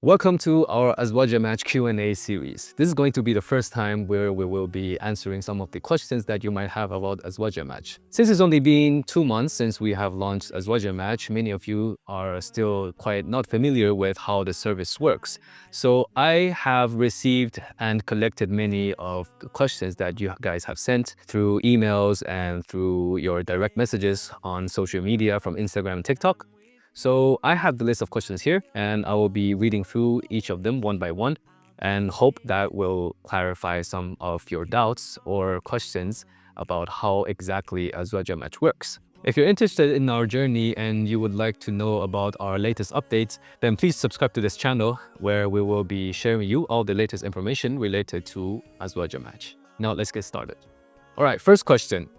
Welcome to our AzwajaMatch Q&A series. This is going to be the first time where we will be answering some of the questions that you might have about AzwajaMatch. Since it's only been 2 months since we have launched AzwajaMatch, many of you are still quite not familiar with how the service works. So I have received and collected many of the questions that you guys have sent through emails and through your direct messages on social media from Instagram and TikTok. So I have the list of questions here, and I will be reading through each of them one by one and hope that will clarify some of your doubts or questions about how exactly AzwajaMatch works. If you're interested in our journey and you would like to know about our latest updates, then please subscribe to this channel where we will be sharing you all the latest information related to AzwajaMatch. Now let's get started. All right, first question.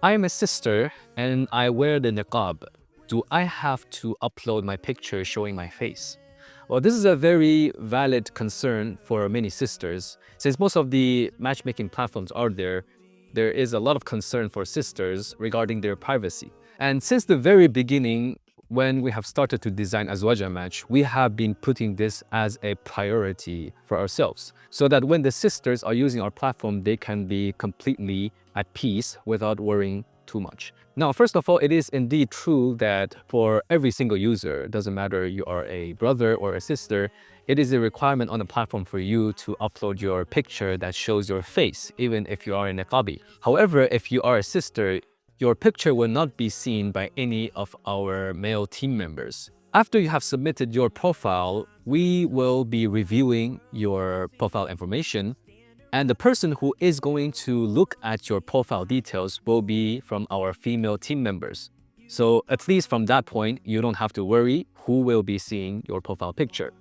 I am a sister and I wear the niqab. Do I have to upload my picture showing my face? Well, this is a very valid concern for many sisters. Since most of the matchmaking platforms are there is a lot of concern for sisters regarding their privacy. And since the very beginning, when we have started to design AzwajaMatch, we have been putting this as a priority for ourselves, so that when the sisters are using our platform, they can be completely at peace without worrying too much. Now, first of all, it is indeed true that for every single user, doesn't matter you are a brother or a sister, it is a requirement on the platform for you to upload your picture that shows your face, even if you are a Niqabi. However, if you are a sister, your picture will not be seen by any of our male team members. After you have submitted your profile, we will be reviewing your profile information, and the person who is going to look at your profile details will be from our female team members. So at least from that point, you don't have to worry who will be seeing your profile picture.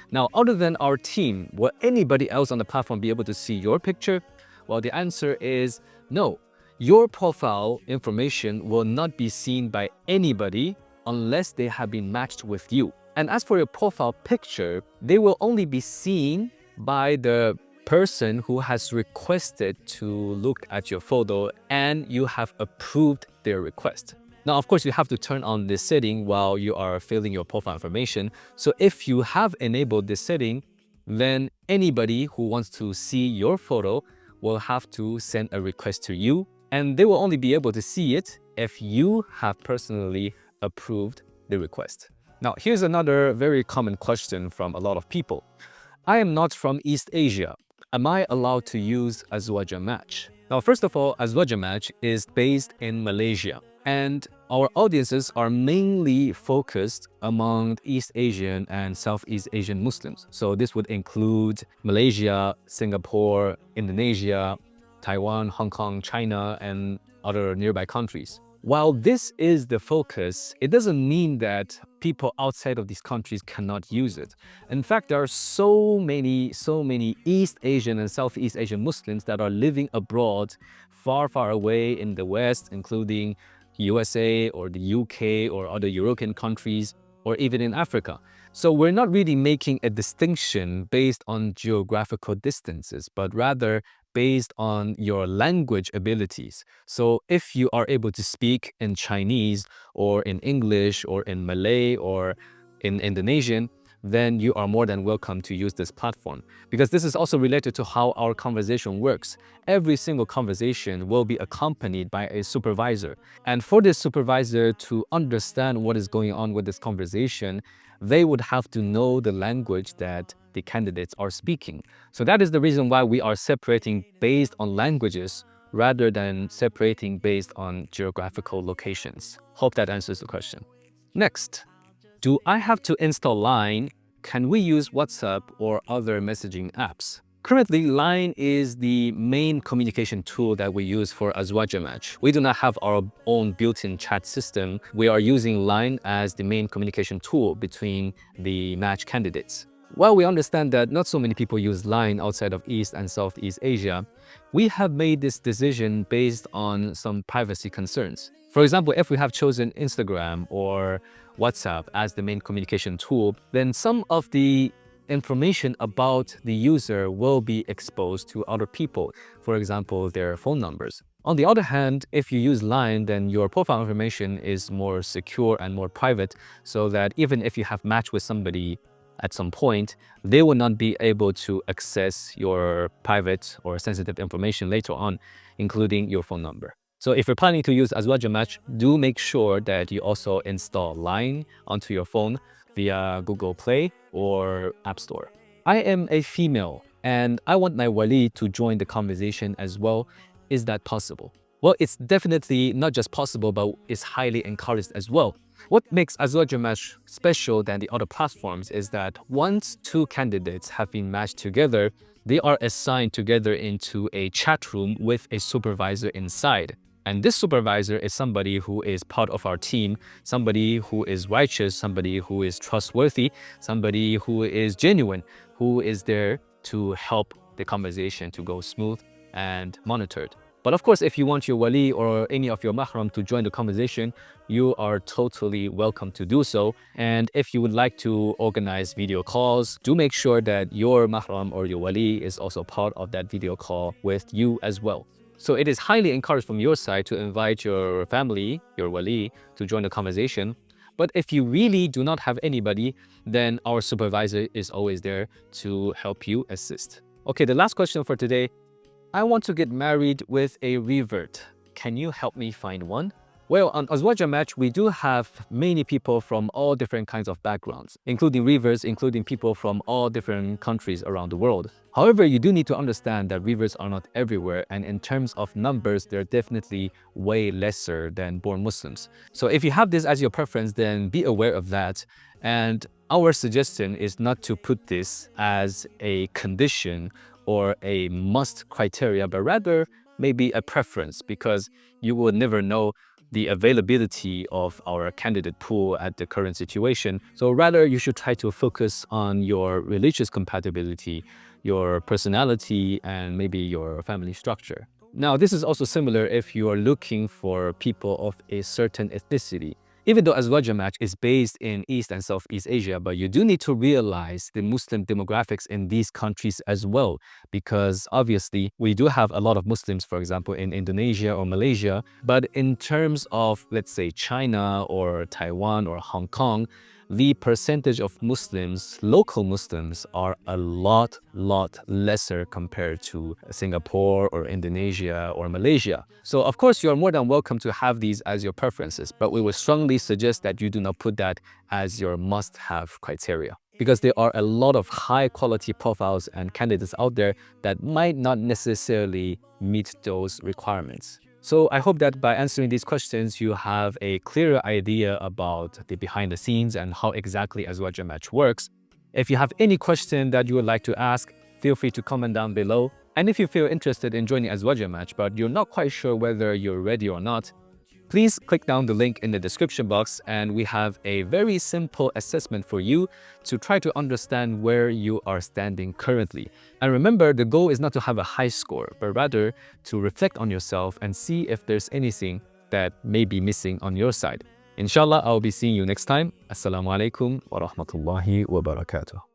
Now, other than our team, will anybody else on the platform be able to see your picture? Well, the answer is no. Your profile information will not be seen by anybody unless they have been matched with you. And as for your profile picture, they will only be seen by the person who has requested to look at your photo and you have approved their request. Now, of course, you have to turn on this setting while you are filling your profile information. So if you have enabled this setting, then anybody who wants to see your photo will have to send a request to you, and they will only be able to see it if you have personally approved the request. Now, here's another very common question from a lot of people. I am not from East Asia. Am I allowed to use AzwajaMatch? Now, first of all, AzwajaMatch is based in Malaysia, and our audiences are mainly focused among East Asian and Southeast Asian Muslims. So this would include Malaysia, Singapore, Indonesia, Taiwan, Hong Kong, China, and other nearby countries. While this is the focus, it doesn't mean that people outside of these countries cannot use it. In fact, there are so many East Asian and Southeast Asian Muslims that are living abroad, far away in the West, including USA or the UK or other European countries, or even in Africa. So we're not really making a distinction based on geographical distances, but rather based on your language abilities. So if you are able to speak in Chinese or in English or in Malay or in Indonesian, then you are more than welcome to use this platform. Because this is also related to how our conversation works. Every single conversation will be accompanied by a supervisor. And for this supervisor to understand what is going on with this conversation, they would have to know the language that the candidates are speaking. So that is the reason why we are separating based on languages rather than separating based on geographical locations. Hope that answers the question. Next. Do I have to install Line? Can we use WhatsApp or other messaging apps? Currently, Line is the main communication tool that we use for AzwajaMatch. We do not have our own built-in chat system. We are using Line as the main communication tool between the match candidates. While we understand that not so many people use Line outside of East and Southeast Asia, we have made this decision based on some privacy concerns. For example, if we have chosen Instagram or WhatsApp as the main communication tool, then some of the information about the user will be exposed to other people, for example, their phone numbers. On the other hand, if you use Line, then your profile information is more secure and more private, so that even if you have matched with somebody at some point, they will not be able to access your private or sensitive information later on, including your phone number. So if you're planning to use AzwajaMatch, do make sure that you also install Line onto your phone via Google Play or App Store. I am a female and I want my Wali to join the conversation as well. Is that possible? Well, it's definitely not just possible, but it's highly encouraged as well. What makes AzwajaMatch special than the other platforms is that once two candidates have been matched together, they are assigned together into a chat room with a supervisor inside. And this supervisor is somebody who is part of our team, somebody who is righteous, somebody who is trustworthy, somebody who is genuine, who is there to help the conversation to go smooth and monitored. But of course, if you want your Wali or any of your mahram to join the conversation, you are totally welcome to do so. And if you would like to organize video calls, do make sure that your mahram or your Wali is also part of that video call with you as well. So it is highly encouraged from your side to invite your family, your Wali, to join the conversation. But if you really do not have anybody, then our supervisor is always there to help you assist. Okay, the last question for today. I want to get married with a revert. Can you help me find one? Well, on AzwajaMatch, we do have many people from all different kinds of backgrounds, including reverts, including people from all different countries around the world. However, you do need to understand that reverts are not everywhere, and in terms of numbers, they're definitely way lesser than born Muslims. So if you have this as your preference, then be aware of that. And our suggestion is not to put this as a condition or a must criteria, but rather maybe a preference, because you will never know the availability of our candidate pool at the current situation. So rather, you should try to focus on your religious compatibility, your personality, and maybe your family structure. Now, this is also similar if you are looking for people of a certain ethnicity. Even though AzwajaMatch is based in East and Southeast Asia, but you do need to realize the Muslim demographics in these countries as well, because obviously we do have a lot of Muslims, for example, in Indonesia or Malaysia, but in terms of, let's say, China or Taiwan or Hong Kong, the percentage of Muslims, local Muslims, are a lot lesser compared to Singapore or Indonesia or Malaysia. So of course, you're more than welcome to have these as your preferences, but we would strongly suggest that you do not put that as your must-have criteria, because there are a lot of high-quality profiles and candidates out there that might not necessarily meet those requirements. So I hope that by answering these questions, you have a clearer idea about the behind the scenes and how exactly AzwajaMatch works. If you have any question that you would like to ask, feel free to comment down below. And if you feel interested in joining AzwajaMatch, but you're not quite sure whether you're ready or not, please click down the link in the description box, and we have a very simple assessment for you to try to understand where you are standing currently. And remember, the goal is not to have a high score, but rather to reflect on yourself and see if there's anything that may be missing on your side. Inshallah, I'll be seeing you next time. Assalamu alaikum wa rahmatullahi wa barakatuh.